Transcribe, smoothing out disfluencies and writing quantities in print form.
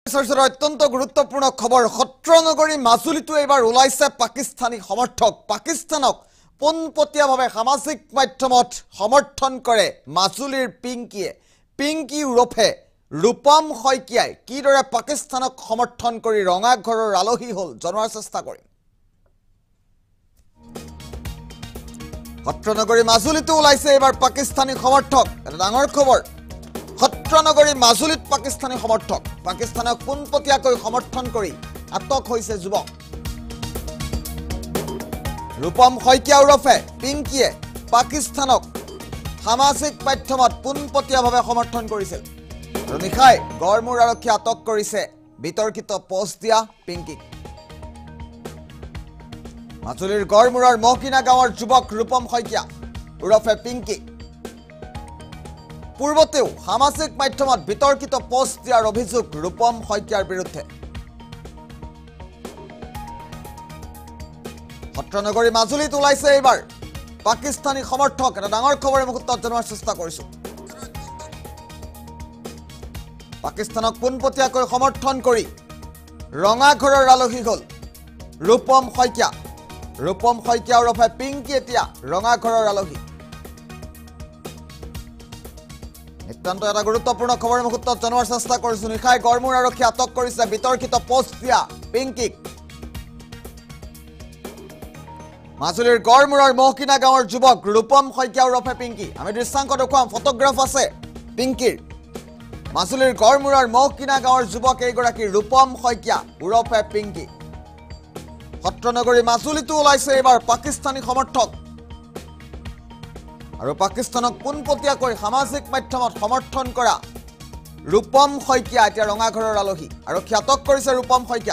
অত্যন্ত গুৰুত্বপূৰ্ণ খবৰ সত্ৰনগৰী মাজুলীটো এবাৰ ওলাইছে পাকিস্তানী সমৰ্থক পাকিস্তানক পোনপটীয়াভাৱে সামাজিক মাধ্যমত সমৰ্থন কৰে মাজুলীৰ পিংকি উৰফে ৰূপম শইকীয়াই কিদৰে পাকিস্তানক সমৰ্থন কৰি ৰঙাঘৰৰ আলহী হল জনোৱাৰ চেষ্টা কৰিম সত্ৰনগৰী মাজুলীটো ওলাইছে এবাৰ পাকিস্তানী সমৰ্থক এটা ডাঙৰ খবৰ সত্ৰনগৰী মাজুলীত পাকিস্তানী সমৰ্থক পাকিস্তানক পোনপটীয়াকৈ সমৰ্থন কৰি আটক হৈছে যুৱক ৰূপম শইকীয়া উৰফে পিংকিয়ে পাকিস্তানক সামাজিক মাধ্যমত পোনপটীয়াভাৱে সমৰ্থন কৰিছিল আৰু নিশাই গড়মূৰ আৰক্ষী আটক কৰিছে বিতৰ্কিত পোষ্ট দিয়া পিংকিক মাজুলীৰ গড়মূৰৰ মহকিনা গাঁৱৰ যুৱক ৰূপম শইকীয়া উৰফে পিংকি পূৰ্বতেও সামাজিক মাধ্যমত বিতৰ্কিত পোষ্ট দিয়াৰ অভিযোগ ৰূপম শইকীয়াৰ বিৰুদ্ধে সত্ৰনগৰী মাজুলীত ওলাইছে এইবাৰ পাকিস্তানী সমৰ্থক এটা ডাঙৰ খবৰে মুহূৰ্তত জনোৱাৰ চেষ্টা কৰিছো পাকিস্তানক পোনপটীয়াকৈ সমৰ্থন কৰি ৰঙাঘৰৰ আলহী হল ৰূপম শইকীয়া উৰফে পিংকি এতিয়া ৰঙাঘৰৰ আলহী নিতান্ত এটা গুৰুত্বপূৰ্ণ খবৰ মুহূৰ্তত জনোৱাৰ চেষ্টা কৰিছো নিশাই গড়মূৰ আৰক্ষী আটক কৰিছে বিতৰ্কিত পোষ্ট দিয়া পিংকিক মাজুলীৰ গড়মূৰৰ মহকিনা গাঁৱৰ যুৱক ৰূপম শইকীয়া উৰফে পিংকি আমি দৃশ্যাংক দেখুৱাম ফটোগ্ৰাফ আছে পিংকিৰ মাজুলীৰ গড়মূৰৰ মহকিনা গাঁৱৰ যুৱক এইগৰাকী ৰূপম শইকীয়া উৰফে পিংকি সত্ৰনগৰী মাজুলীটো ওলাইছে এইবাৰ পাকিস্তানী সমৰ্থক আৰু পাকিস্তানক পোনপটীয়াকৈ সামাজিক মাধ্যমত সমৰ্থন কৰা ৰূপম শইকীয়া এতিয়া ৰঙাঘৰৰ আলহী আৰক্ষী আটক কৰিছে ৰূপম শইকীয়া